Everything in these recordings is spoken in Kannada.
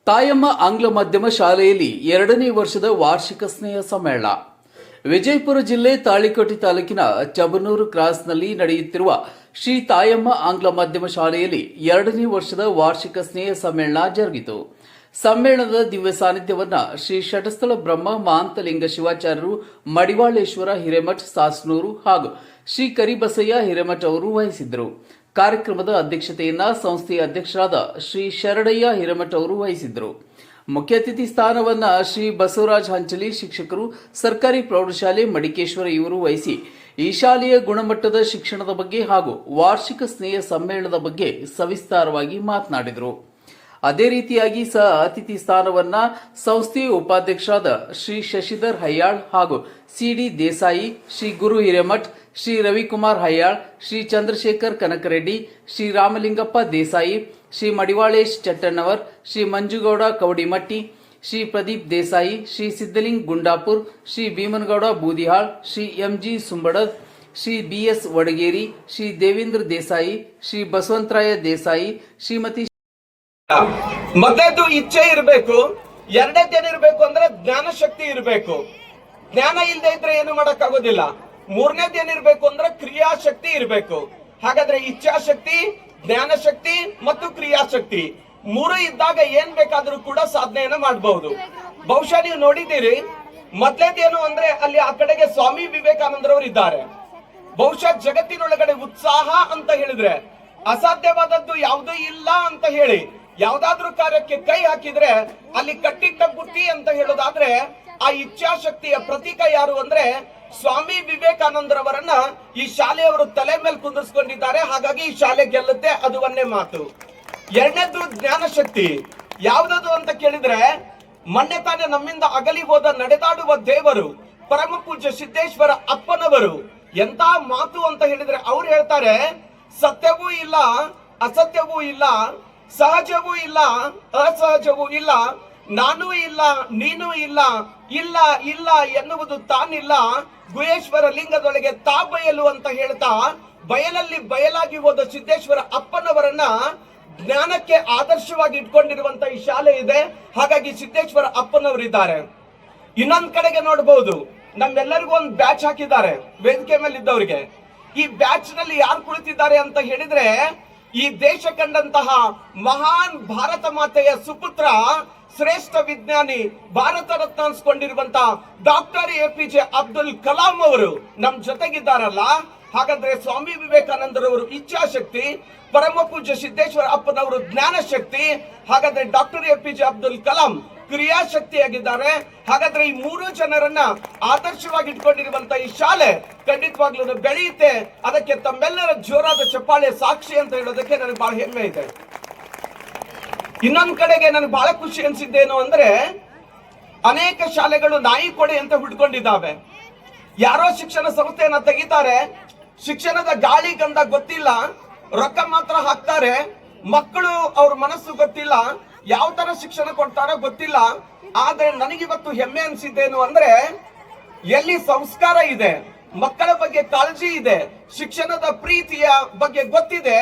ತಾಯಮ್ಮ ಆಂಗ್ಲ ಮಾಧ್ಯಮ ಶಾಲೆಯಲ್ಲಿ 2ನೇ ವರ್ಷದ ವಾರ್ಷಿಕ ಸ್ನೇಹ ಸಮ್ಮೇಳನ. ವಿಜಯಪುರ ಜಿಲ್ಲೆ ತಾಳಿಕೋಟೆ ತಾಲೂಕಿನ ಚಬನೂರು ಕ್ರಾಸ್ನಲ್ಲಿ ನಡೆಯುತ್ತಿರುವ ಶ್ರೀ ತಾಯಮ್ಮ ಆಂಗ್ಲ ಮಾಧ್ಯಮ ಶಾಲೆಯಲ್ಲಿ 2ನೇ ವರ್ಷದ ವಾರ್ಷಿಕ ಸ್ನೇಹ ಸಮ್ಮೇಳನ ಜರುಗಿತು. ಸಮ್ಮೇಳನದ ದಿವ್ಯ ಸಾನ್ನಿಧ್ಯವನ್ನ ಶ್ರೀ ಷಟಸ್ಥಳ ಬ್ರಹ್ಮ ಮಹಾಂತಲಿಂಗ ಶಿವಾಚಾರ್ಯರು ಮಡಿವಾಳೇಶ್ವರ ಹಿರೇಮಠ ಸಾಸನೂರು ಹಾಗೂ ಶ್ರೀ ಕರಿಬಸಯ್ಯ ಹಿರೇಮಠ ಅವರು ವಹಿಸಿದ್ದರು. ಕಾರ್ಯಕ್ರಮದ ಅಧ್ಯಕ್ಷತೆಯನ್ನ ಸಂಸ್ಥೆಯ ಅಧ್ಯಕ್ಷರಾದ ಶ್ರೀ ಶರಡಯ್ಯ ಹಿರೇಮಠ ಅವರು ವಹಿಸಿದ್ದರು. ಮುಖ್ಯ ಅತಿಥಿ ಸ್ಥಾನವನ್ನ ಶ್ರೀ ಬಸವರಾಜ ಹಂಚಲಿ ಶಿಕ್ಷಕರು ಸರ್ಕಾರಿ ಪ್ರೌಢಶಾಲೆ ಮಡಿಕೇಶ್ವರ ಇವರು ವಹಿಸಿ ಈ ಶಾಲೆಯ ಗುಣಮಟ್ಟದ ಶಿಕ್ಷಣದ ಬಗ್ಗೆ ಹಾಗೂ ವಾರ್ಷಿಕ ಸ್ನೇಹ ಸಮ್ಮೇಳನದ ಬಗ್ಗೆ ಸವಿಸ್ತಾರವಾಗಿ ಮಾತನಾಡಿದರು. ಅದೇ ರೀತಿಯಾಗಿ ಸಹ ಅತಿಥಿ ಸ್ಥಾನವನ್ನ ಸಂಸ್ಥೆಯ ಉಪಾಧ್ಯಕ್ಷರಾದ ಶ್ರೀ ಶಶಿಧರ್ ಹಯ್ಯಾಳ್ ಹಾಗೂ ಸಿಡಿ ದೇಸಾಯಿ, ಶ್ರೀ ಗುರು ಹಿರೇಮಠ್, ಶ್ರೀ ರವಿಕುಮಾರ್ ಹಯ್ಯಾಳ್, ಶ್ರೀ ಚಂದ್ರಶೇಖರ್ ಕನಕರೆಡ್ಡಿ, ಶ್ರೀ ರಾಮಲಿಂಗಪ್ಪ ದೇಸಾಯಿ, ಶ್ರೀ ಮಡಿವಾಳೇಶ್ ಚಟ್ಟಣ್ಣವರ್, ಶ್ರೀ ಮಂಜುಗೌಡ ಕವಡಿಮಟ್ಟಿ, ಶ್ರೀ ಪ್ರದೀಪ್ ದೇಸಾಯಿ, ಶ್ರೀ ಸಿದ್ದಲಿಂಗ್ ಗುಂಡಾಪುರ್, ಶ್ರೀ ಭೀಮನಗೌಡ ಬೂದಿಹಾಳ್, ಶ್ರೀ ಎಂಜಿ ಸುಂಬಡದ್, ಶ್ರೀ ಬಿಎಸ್ ವಡಗೇರಿ, ಶ್ರೀ ದೇವೇಂದ್ರ ದೇಸಾಯಿ, ಶ್ರೀ ಬಸವಂತರಾಯ ದೇಸಾಯಿ, ಶ್ರೀಮತಿ ಮೊದಲನೇದು ಇಚ್ಛೆ ಇರಬೇಕು. ಎರಡನೇದೇನಿರ್ಬೇಕು ಅಂದ್ರೆ ಜ್ಞಾನ ಶಕ್ತಿ ಇರಬೇಕು. ಜ್ಞಾನ ಇಲ್ಲದೆ ಇದ್ರೆ ಏನು ಮಾಡಕ್ ಆಗೋದಿಲ್ಲ. ಮೂರನೇದೇನಿರ್ಬೇಕು ಅಂದ್ರೆ ಕ್ರಿಯಾಶಕ್ತಿ ಇರಬೇಕು. ಹಾಗಾದ್ರೆ ಇಚ್ಛಾಶಕ್ತಿ, ಜ್ಞಾನ ಶಕ್ತಿ ಮತ್ತು ಕ್ರಿಯಾಶಕ್ತಿ ಮೂರು ಇದ್ದಾಗ ಏನ್ ಬೇಕಾದ್ರೂ ಕೂಡ ಸಾಧನೆಯನ್ನ ಮಾಡಬಹುದು. ಬಹುಶಃ ನೀವು ನೋಡಿದ್ದೀರಿ, ಮೊದಲೇದೇನು ಅಂದ್ರೆ ಅಲ್ಲಿ ಆ ಕಡೆಗೆ ಸ್ವಾಮಿ ವಿವೇಕಾನಂದರವರು ಇದ್ದಾರೆ. ಬಹುಶಃ ಜಗತ್ತಿನೊಳಗಡೆ ಉತ್ಸಾಹ ಅಂತ ಹೇಳಿದ್ರೆ ಅಸಾಧ್ಯವಾದದ್ದು ಯಾವುದೂ ಇಲ್ಲ ಅಂತ ಹೇಳಿ ಯಾವ್ದಾದ್ರೂ ಕಾರ್ಯಕ್ಕೆ ಕೈ ಹಾಕಿದ್ರೆ ಅಲ್ಲಿ ಕಟ್ಟಿಟ್ಟ ಬುತ್ತಿ ಅಂತ ಹೇಳೋದಾದ್ರೆ ಆ ಇಚ್ಛಾಶಕ್ತಿಯ ಪ್ರತೀಕ ಯಾರು ಅಂದ್ರೆ ಸ್ವಾಮಿ ವಿವೇಕಾನಂದರವರನ್ನ ಈ ಶಾಲೆಯವರು ತಲೆ ಮೇಲೆ ಕುಂದಿರ್ಸ್ಕೊಂಡಿದ್ದಾರೆ. ಹಾಗಾಗಿ ಈ ಶಾಲೆ ಗೆಲ್ಲುತ್ತೆ, ಅದು ಒಂದೇ ಮಾತು. ಎರಡನೇದು ಜ್ಞಾನ ಶಕ್ತಿ. ಯಾವ್ದದು ಅಂತ ಕೇಳಿದ್ರೆ ಮೊನ್ನೆ ತಾನೇ ನಮ್ಮಿಂದ ಅಗಲಿ ಹೋದ ನಡೆದಾಡುವ ದೇವರು ಪರಮ ಪೂಜ್ಯ ಸಿದ್ದೇಶ್ವರ ಅಪ್ಪನವರು ಎಂತ ಮಾತು ಅಂತ ಹೇಳಿದ್ರೆ ಅವ್ರು ಹೇಳ್ತಾರೆ, ಸತ್ಯವೂ ಇಲ್ಲ, ಅಸತ್ಯವೂ ಇಲ್ಲ, ಸಹಜವೂ ಇಲ್ಲ, ಅಸಹಜವೂ ಇಲ್ಲ, ನಾನೂ ಇಲ್ಲ, ನೀನೂ ಇಲ್ಲ, ಇಲ್ಲ ಇಲ್ಲ ಎನ್ನುವುದು ತಾನಿಲ್ಲ, ಗುಹೇಶ್ವರ ಲಿಂಗದೊಳಗೆ ತಾ ಬಯಲು ಅಂತ ಹೇಳ್ತಾ ಬಯಲಲ್ಲಿ ಬಯಲಾಗಿ ಹೋದ ಸಿದ್ದೇಶ್ವರ ಅಪ್ಪನವರನ್ನ ಜ್ಞಾನಕ್ಕೆ ಆದರ್ಶವಾಗಿ ಇಟ್ಕೊಂಡಿರುವಂತ ಈ ಶಾಲೆ ಇದೆ. ಹಾಗಾಗಿ ಸಿದ್ದೇಶ್ವರ ಅಪ್ಪನವರಿದ್ದಾರೆ. ಇನ್ನೊಂದ್ ಕಡೆಗೆ ನೋಡಬಹುದು, ನಮ್ಮೆಲ್ಲರಿಗೂ ಒಂದು ಬ್ಯಾಚ್ ಹಾಕಿದ್ದಾರೆ ವೇದಿಕೆ ಮೇಲೆ ಇದ್ದವರಿಗೆ. ಈ ಬ್ಯಾಚ್ ನಲ್ಲಿ ಯಾರು ಕುಳಿತಿದ್ದಾರೆ ಅಂತ ಹೇಳಿದ್ರೆ ಈ ದೇಶ ಕಂಡಂತಹ ಮಹಾನ್ ಭಾರತ ಮಾತೆಯ ಸುಪುತ್ರ, ಶ್ರೇಷ್ಠ ವಿಜ್ಞಾನಿ, ಭಾರತ ರತ್ನ ಅನ್ಸ್ಕೊಂಡಿರುವಂತಹ ಡಾಕ್ಟರ್ ಎಪಿಜೆ ಅಬ್ದುಲ್ ಕಲಾಂ ಅವರು ನಮ್ ಜೊತೆಗಿದ್ದಾರಲ್ಲ. ಹಾಗಾದ್ರೆ ಸ್ವಾಮಿ ವಿವೇಕಾನಂದರವರು ಇಚ್ಛಾಶಕ್ತಿ, ಪರಮ ಪೂಜ್ಯ ಸಿದ್ದೇಶ್ವರ ಅಪ್ಪನವರು ಜ್ಞಾನ ಶಕ್ತಿ, ಹಾಗಾದ್ರೆ ಡಾಕ್ಟರ್ ಎಪಿಜೆ ಅಬ್ದುಲ್ ಕಲಾಂ ಕ್ರಿಯಾಶಕ್ತಿಯಾಗಿದ್ದಾರೆ. ಹಾಗಾದ್ರೆ ಈ ಮೂರು ಜನರನ್ನ ಆದರ್ಶವಾಗಿ ಇಟ್ಕೊಂಡಿರುವಂತ ಈ ಶಾಲೆ ಖಂಡಿತವಾಗ್ಲೂ ಬೆಳೆಯುತ್ತೆ. ಅದಕ್ಕೆ ತಮ್ಮೆಲ್ಲರ ಜೋರಾದ ಚಪ್ಪಾಳೆ ಸಾಕ್ಷಿ ಅಂತ ಹೇಳೋದಕ್ಕೆ ನನಗೆ ಬಹಳ ಹೆಮ್ಮೆ ಇದೆ. ಇನ್ನೊಂದ್ ಕಡೆಗೆ ನನಗೆ ಬಹಳ ಖುಷಿ ಅನ್ಸಿದ್ದೇನು ಅಂದ್ರೆ ಅನೇಕ ಶಾಲೆಗಳು ನಾಯಿ ಕೊಡೆ ಅಂತ ಹುಡ್ಕೊಂಡಿದ್ದಾವೆ. ಯಾರೋ ಶಿಕ್ಷಣ ಸಂಸ್ಥೆಯನ್ನ ತೆಗಿತಾರೆ, ಶಿಕ್ಷಣದ ಗಾಳಿ ಗಂಧ ಗೊತ್ತಿಲ್ಲ, ರೊಕ್ಕ ಮಾತ್ರ ಹಾಕ್ತಾರೆ, ಮಕ್ಕಳು ಅವ್ರ ಮನಸ್ಸು ಗೊತ್ತಿಲ್ಲ, ಯಾವ ತರ ಶಿಕ್ಷಣ ಕೊಡ್ತಾರೋ ಗೊತ್ತಿಲ್ಲ. ಆದ್ರೆ ನನಗಿವತ್ತು ಹೆಮ್ಮೆ ಅನ್ಸಿದ್ದೇನು ಅಂದ್ರೆ ಎಲ್ಲಿ ಸಂಸ್ಕಾರ ಇದೆ, ಮಕ್ಕಳ ಬಗ್ಗೆ ಕಾಳಜಿ ಇದೆ, ಶಿಕ್ಷಣದ ಪ್ರೀತಿಯ ಬಗ್ಗೆ ಗೊತ್ತಿದೆ,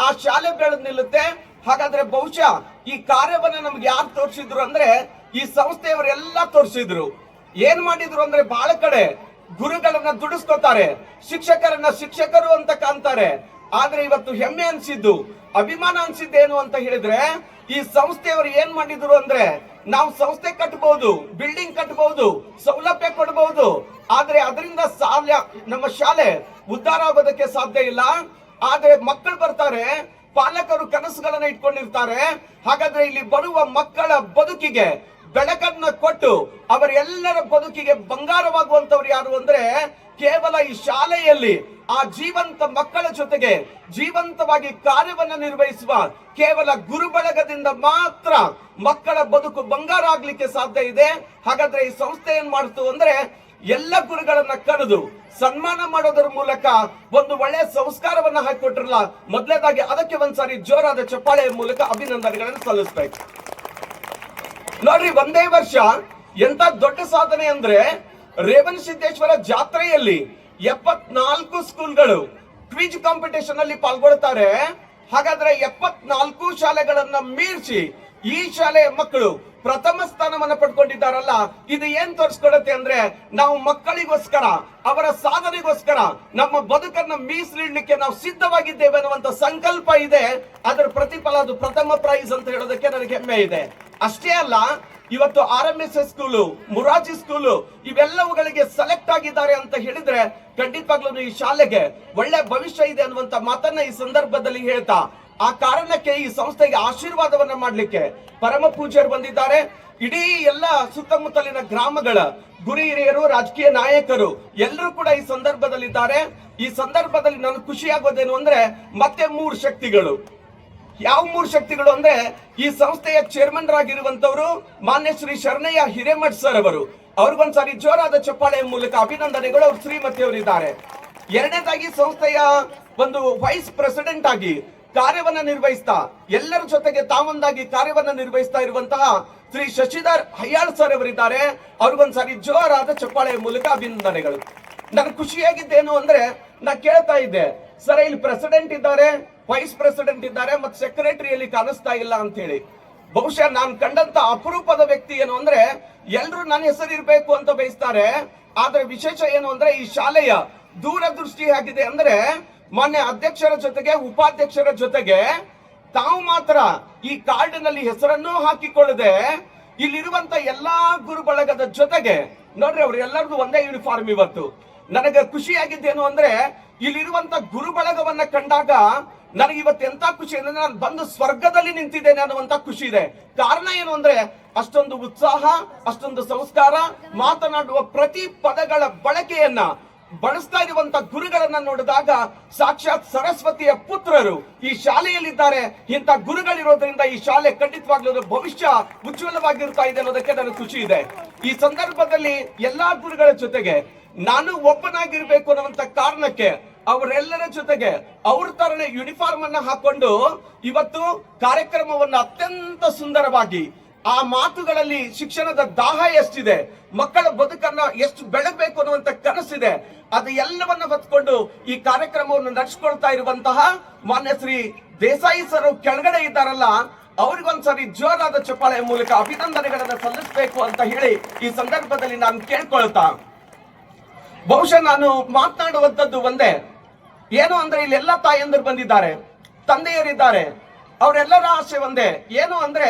ಆ ಶಾಲೆ ಬೆಳೆದು ನಿಲ್ಲುತ್ತೆ. ಹಾಗಾದ್ರೆ ಬಹುಶಃ ಈ ಕಾರ್ಯವನ್ನ ನಮ್ಗೆ ಯಾರು ತೋರಿಸಿದ್ರು ಅಂದ್ರೆ ಈ ಸಂಸ್ಥೆಯವರೆಲ್ಲ ತೋರಿಸಿದ್ರು. ಏನ್ ಮಾಡಿದ್ರು ಅಂದ್ರೆ ಬಹಳ ಕಡೆ ಗುರುಗಳನ್ನ ದುಡಿಸ್ಕೋತಾರೆ, ಶಿಕ್ಷಕರನ್ನ ಶಿಕ್ಷಕರು ಅಂತ ಕಾಣ್ತಾರೆ. ಆದ್ರೆ ಇವತ್ತು ಹೆಮ್ಮೆ ಅನ್ಸಿದ್ದು, ಅಭಿಮಾನ ಅನ್ಸಿದ್ದೇನು ಅಂತ ಹೇಳಿದ್ರೆ ಈ ಸಂಸ್ಥೆಯವರು ಏನ್ ಮಾಡಿದ್ರು ಅಂದ್ರೆ ನಾವು ಸಂಸ್ಥೆ ಕಟ್ಟಬಹುದು, ಬಿಲ್ಡಿಂಗ್ ಕಟ್ಟಬಹುದು, ಸೌಲಭ್ಯ ಕೊಡಬಹುದು, ಆದ್ರೆ ಅದರಿಂದ ನಮ್ಮ ಶಾಲೆ ಉದ್ಧಾರ ಆಗೋದಕ್ಕೆ ಸಾಧ್ಯ ಇಲ್ಲ. ಆದ್ರೆ ಮಕ್ಕಳು ಬರ್ತಾರೆ, ಪಾಲಕರು ಕನಸುಗಳನ್ನ ಇಟ್ಕೊಂಡಿರ್ತಾರೆ. ಹಾಗಾದ್ರೆ ಇಲ್ಲಿ ಬರುವ ಮಕ್ಕಳ ಬದುಕಿಗೆ ಬೆಳಕನ್ನ ಕೊಟ್ಟು ಅವರೆಲ್ಲರ ಬದುಕಿಗೆ ಬಂಗಾರವಾಗುವಂತವ್ರು ಯಾರು ಅಂದ್ರೆ ಕೇವಲ ಈ ಶಾಲೆಯಲ್ಲಿ ಆ ಜೀವಂತ ಮಕ್ಕಳ ಜೊತೆಗೆ ಜೀವಂತವಾಗಿ ಕಾರ್ಯವನ್ನ ನಿರ್ವಹಿಸುವ ಕೇವಲ ಗುರು ಬಳಗದಿಂದ ಮಾತ್ರ ಮಕ್ಕಳ ಬದುಕು ಬಂಗಾರ ಆಗ್ಲಿಕ್ಕೆ ಸಾಧ್ಯ ಇದೆ. ಹಾಗಾದ್ರೆ ಈ ಸಂಸ್ಥೆ ಏನ್ ಮಾಡ್ತು ಅಂದ್ರೆ ಎಲ್ಲ ಗುರುಗಳನ್ನ ಕರೆದು ಸನ್ಮಾನ ಮಾಡೋದ್ರ ಮೂಲಕ ಒಂದು ಒಳ್ಳೆಯ ಸಂಸ್ಕಾರವನ್ನ ಹಾಕಿಕೊಟ್ರಲ್ಲ. ಮೊದಲನೇದಾಗಿ ಅದಕ್ಕೆ ಒಂದ್ಸಾರಿ ಜೋರಾದ ಚಪ್ಪಾಳೆಯ ಮೂಲಕ ಅಭಿನಂದನೆಗಳನ್ನು ಸಲ್ಲಿಸಬೇಕು. ನೋಡ್ರಿ, ಒಂದೇ ವರ್ಷ ಎಂತ ದೊಡ್ಡ ಸಾಧನೆ ಅಂದ್ರೆ ರೇವಣ ಸಿದ್ದೇಶ್ವರ ಜಾತ್ರೆಯಲ್ಲಿ 74 ಸ್ಕೂಲ್ಗಳು ಕ್ವಿಜ್ ಕಾಂಪಿಟೇಷನ್ ಅಲ್ಲಿ ಪಾಲ್ಗೊಳ್ತಾರೆ. ಹಾಗಾದ್ರೆ 74 ಶಾಲೆಗಳನ್ನ ಮೀರಿಸಿ ಈ ಶಾಲೆಯ ಮಕ್ಕಳು ಪ್ರಥಮ ಸ್ಥಾನವನ್ನ ಪಡ್ಕೊಂಡಿದ್ದಾರಲ್ಲ, ಇದು ಏನ್ ತೋರಿಸ್ಕೊಡತ್ತೆ ಅಂದ್ರೆ ನಾವು ಮಕ್ಕಳಿಗೋಸ್ಕರ, ಅವರ ಸಾಧನೆಗೋಸ್ಕರ ನಮ್ಮ ಬದುಕನ್ನ ಮೀಸಲಿಡ್ಲಿಕ್ಕೆ ನಾವು ಸಿದ್ಧವಾಗಿದ್ದೇವೆ ಅನ್ನುವಂತ ಸಂಕಲ್ಪ ಇದೆ. ಅದರ ಪ್ರತಿಫಲ ಅದು ಪ್ರಥಮ ಪ್ರೈಸ್ ಅಂತ ಹೇಳೋದಕ್ಕೆ ನನಗೆ ಹೆಮ್ಮೆ ಇದೆ. ಅಷ್ಟೇ ಅಲ್ಲ, ಇವತ್ತು RMSS ಸ್ಕೂಲು, ಮುರಾರ್ಜಿ ಸ್ಕೂಲು ಇವೆಲ್ಲವುಗಳಿಗೆ ಸೆಲೆಕ್ಟ್ ಆಗಿದ್ದಾರೆ ಅಂತ ಹೇಳಿದ್ರೆ ಖಂಡಿತವಾಗ್ಲೂ ಈ ಶಾಲೆಗೆ ಒಳ್ಳೆ ಭವಿಷ್ಯ ಇದೆ ಅನ್ನುವಂತ ಮಾತನ್ನ ಈ ಸಂದರ್ಭದಲ್ಲಿ ಹೇಳ್ತಾ, ಆ ಕಾರಣಕ್ಕೆ ಈ ಸಂಸ್ಥೆಗೆ ಆಶೀರ್ವಾದವನ್ನ ಮಾಡ್ಲಿಕ್ಕೆ ಪರಮ ಪೂಜ್ಯರು ಬಂದಿದ್ದಾರೆ. ಇಡೀ ಎಲ್ಲ ಸುತ್ತಮುತ್ತಲಿನ ಗ್ರಾಮಗಳ ಗುರು ಹಿರಿಯರು, ರಾಜಕೀಯ ನಾಯಕರು ಎಲ್ಲರೂ ಕೂಡ ಈ ಸಂದರ್ಭದಲ್ಲಿದ್ದಾರೆ. ಈ ಸಂದರ್ಭದಲ್ಲಿ ನನಗೆ ಖುಷಿಯಾಗೋದೇನು ಅಂದ್ರೆ ಮತ್ತೆ 3 ಶಕ್ತಿಗಳು. ಯಾವ 3 ಶಕ್ತಿಗಳು ಅಂದ್ರೆ ಈ ಸಂಸ್ಥೆಯ ಚೇರ್ಮನ್ ರಾಗಿರುವಂತವರು ಮಾನ್ಯ ಶ್ರೀ ಶರಣಯ್ಯ ಹಿರೇಮಠ್ ಸರ್ ಅವರು. ಅವ್ರಿಗೊಂದ್ಸಾರಿ ಜೋರಾದ ಚಪ್ಪಾಳೆಯ ಮೂಲಕ ಅಭಿನಂದನೆಗಳು. ಅವ್ರು ಶ್ರೀಮತಿಯವರಿದ್ದಾರೆ. ಎರಡನೇದಾಗಿ ಸಂಸ್ಥೆಯ ಒಂದು ವೈಸ್ ಪ್ರೆಸಿಡೆಂಟ್ ಆಗಿ ಕಾರ್ಯವನ್ನ ನಿರ್ವಹಿಸ್ತಾ, ಎಲ್ಲರ ಜೊತೆಗೆ ತಾವೊಂದಾಗಿ ಕಾರ್ಯವನ್ನ ನಿರ್ವಹಿಸ್ತಾ ಇರುವಂತಹ ಶ್ರೀ ಶಶಿಧರ್ ಹಯ್ಯಾಳ್ ಸರ್ ಅವರಿದ್ದಾರೆ. ಅವ್ರಿಗೊಂದ್ಸಾರಿ ಜೋರಾದ ಚಪ್ಪಾಳೆಯ ಮೂಲಕ ಅಭಿನಂದನೆಗಳು. ನನಗೆ ಖುಷಿಯಾಗಿದ್ದೇನು ಅಂದ್ರೆ, ನಾ ಕೇಳ್ತಾ ಇದ್ದೆ, ಸರ್ ಇಲ್ಲಿ ಪ್ರೆಸಿಡೆಂಟ್ ಇದ್ದಾರೆ, ವೈಸ್ ಪ್ರೆಸಿಡೆಂಟ್ ಇದ್ದಾರೆ, ಮತ್ತೆ ಸೆಕ್ರೆಟರಿಯಲ್ಲಿ ಕಾಣಿಸ್ತಾ ಇಲ್ಲ ಅಂತ ಹೇಳಿ. ಬಹುಶಃ ನಾನು ಕಂಡಂತ ಅಪರೂಪದ ವ್ಯಕ್ತಿ ಏನು ಅಂದ್ರೆ, ಎಲ್ರು ನನ್ನ ಹೆಸರು ಇರ್ಬೇಕು ಅಂತ ಬಯಸ್ತಾರೆ. ಆದ್ರೆ ವಿಶೇಷ ಏನು ಅಂದ್ರೆ, ಈ ಶಾಲೆಯ ದೂರದೃಷ್ಟಿ ಆಗಿದೆ ಅಂದ್ರೆ, ಮಾನ್ಯ ಅಧ್ಯಕ್ಷರ ಜೊತೆಗೆ ಉಪಾಧ್ಯಕ್ಷರ ಜೊತೆಗೆ ತಾವು ಮಾತ್ರ ಈ ಕಾರ್ಡಿನಲ್ಲಿ ಹೆಸರನ್ನು ಹಾಕಿಕೊಳ್ಳದೆ ಇಲ್ಲಿರುವಂತ ಎಲ್ಲಾ ಗುರು ಬಳಗದ ಜೊತೆಗೆ, ನೋಡ್ರಿ ಅವ್ರು ಎಲ್ಲರದು ಒಂದೇ ಯೂನಿಫಾರ್ಮ್. ಇವತ್ತು ನನಗೆ ಖುಷಿಯಾಗಿದ್ದೇನು ಅಂದ್ರೆ, ಇಲ್ಲಿರುವಂತ ಗುರು ಬಳಗವನ್ನ ಕಂಡಾಗ ನನಗೆ ಇವತ್ತು ಎಂತ ಖುಷಿ ಅಂದ್ರೆ, ನಾನು ಬಂದು ಸ್ವರ್ಗದಲ್ಲಿ ನಿಂತಿದ್ದೇನೆ ಅನ್ನುವಂತ ಖುಷಿ ಇದೆ. ಕಾರಣ ಏನು ಅಂದ್ರೆ, ಅಷ್ಟೊಂದು ಉತ್ಸಾಹ, ಅಷ್ಟೊಂದು ಸಂಸ್ಕಾರ, ಮಾತನಾಡುವ ಪ್ರತಿ ಪದಗಳ ಬಳಕೆಯನ್ನ ಬಳಸ್ತಾ ಇರುವಂತ ಗುರುಗಳನ್ನ ನೋಡಿದಾಗ ಸಾಕ್ಷಾತ್ ಸರಸ್ವತಿಯ ಪುತ್ರರು ಈ ಶಾಲೆಯಲ್ಲಿದ್ದಾರೆ. ಇಂಥ ಗುರುಗಳಿರೋದ್ರಿಂದ ಈ ಶಾಲೆ ಖಂಡಿತವಾಗ್ಲೂ ಭವಿಷ್ಯ ಉಜ್ವಲವಾಗಿರ್ತಾ ಇದೆ ಅನ್ನೋದಕ್ಕೆ ನನಗೆ ಖುಷಿ ಇದೆ. ಈ ಸಂದರ್ಭದಲ್ಲಿ ಎಲ್ಲಾ ಗುರುಗಳ ಜೊತೆಗೆ ನಾನು ಒಬ್ಬನಾಗಿರ್ಬೇಕು ಅನ್ನುವಂತ ಕಾರಣಕ್ಕೆ ಅವರೆಲ್ಲರ ಜೊತೆಗೆ ಅವ್ರ ತರನೇ ಯೂನಿಫಾರ್ಮ್ ಅನ್ನ ಹಾಕೊಂಡು ಇವತ್ತು ಕಾರ್ಯಕ್ರಮವನ್ನು ಅತ್ಯಂತ ಸುಂದರವಾಗಿ, ಆ ಮಾತುಗಳಲ್ಲಿ ಶಿಕ್ಷಣದ ದಾಹ ಎಷ್ಟಿದೆ, ಮಕ್ಕಳ ಬದುಕನ್ನ ಎಷ್ಟು ಬೆಳಗಬೇಕು ಅನ್ನುವಂತ ಕನಸಿದೆ, ಅದು ಎಲ್ಲವನ್ನ ಹೊತ್ಕೊಂಡು ಈ ಕಾರ್ಯಕ್ರಮವನ್ನು ನಡೆಸಿಕೊಳ್ತಾ ಇರುವಂತಹ ಮಾನ್ಯ ಶ್ರೀ ದೇಸಾಯಿ ಸರ್ ಕೆಳಗಡೆ ಇದ್ದಾರಲ್ಲ, ಅವ್ರಿಗೊಂದ್ಸರಿ ಜೋರಾದ ಚಪ್ಪಾಳೆಯ ಮೂಲಕ ಅಭಿನಂದನೆಗಳನ್ನ ಸಲ್ಲಿಸಬೇಕು ಅಂತ ಹೇಳಿ ಈ ಸಂದರ್ಭದಲ್ಲಿ ನಾನು ಕೇಳ್ಕೊಳ್ತಾ, ಬಹುಶಃ ನಾನು ಮಾತನಾಡುವಂತದ್ದು ಒಂದೇ ಏನು ಅಂದ್ರೆ, ಇಲ್ಲಿ ಎಲ್ಲ ತಾಯಂದಿರು ಬಂದಿದ್ದಾರೆ, ತಂದೆಯರಿದ್ದಾರೆ, ಅವರೆಲ್ಲರ ಆಸೆ ಒಂದೇ ಏನು ಅಂದ್ರೆ,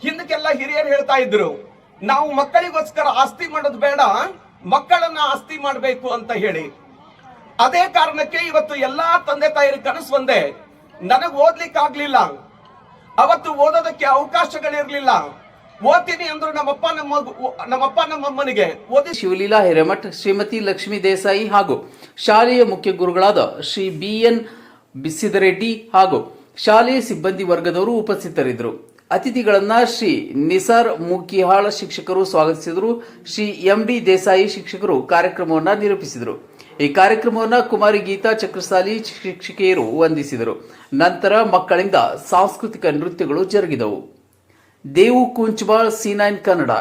ಹಿಂದಕ್ಕೆಲ್ಲ ಹಿರಿಯರು ಹೇಳ್ತಾ ಇದ್ರು, ನಾವು ಮಕ್ಕಳಿಗೋಸ್ಕರ ಆಸ್ತಿ ಮಾಡೋದು ಬೇಡ, ಮಕ್ಕಳನ್ನ ಆಸ್ತಿ ಮಾಡಬೇಕು ಅಂತ ಹೇಳಿ. ಅದೇ ಕಾರಣಕ್ಕೆ ಇವತ್ತು ಎಲ್ಲಾ ತಂದೆ ತಾಯಿರ ಕನಸು ಒಂದೇ. ನನಗೆ ಓದ್ಲಿಕ್ಕೆ ಆಗ್ಲಿಲ್ಲ, ಅವತ್ತು ಓದೋದಕ್ಕೆ ಅವಕಾಶಗಳಿರ್ಲಿಲ್ಲ, ಓದ್ತೀನಿ ಅಂದ್ರು ನಮ್ಮಪ್ಪ ನಮ್ಮಮ್ಮನಿಗೆ ಓದಿ. ಶಿವಲೀಲಾ ಹಿರೇಮಠ್, ಶ್ರೀಮತಿ ಲಕ್ಷ್ಮೀ ದೇಸಾಯಿ ಹಾಗೂ ಶಾಲೆಯ ಮುಖ್ಯ ಗುರುಗಳಾದ ಶ್ರೀ BN ಬಿಸಿದರೆಡ್ಡಿ ಹಾಗೂ ಶಾಲೆಯ ಸಿಬ್ಬಂದಿ ವರ್ಗದವರು ಉಪಸ್ಥಿತರಿದ್ದರು. ಅತಿಥಿಗಳನ್ನ ಶ್ರೀ ನಿಸಾರ್ ಮುಕಿಹಾಳ್ ಶಿಕ್ಷಕರು ಸ್ವಾಗತಿಸಿದರು. ಶ್ರೀ MD ದೇಸಾಯಿ ಶಿಕ್ಷಕರು ಕಾರ್ಯಕ್ರಮವನ್ನು ನಿರೂಪಿಸಿದರು. ಈ ಕಾರ್ಯಕ್ರಮವನ್ನು ಕುಮಾರಿ ಗೀತಾ ಚಕ್ರಸಾಲಿ ಶಿಕ್ಷಕಿಯರು ವಂದಿಸಿದರು. ನಂತರ ಮಕ್ಕಳಿಂದ ಸಾಂಸ್ಕೃತಿಕ ನೃತ್ಯಗಳು ಜರುಗಿದವು. ದೇವು ಕುಂಚಬಾಳ್, C9 ಕನ್ನಡ.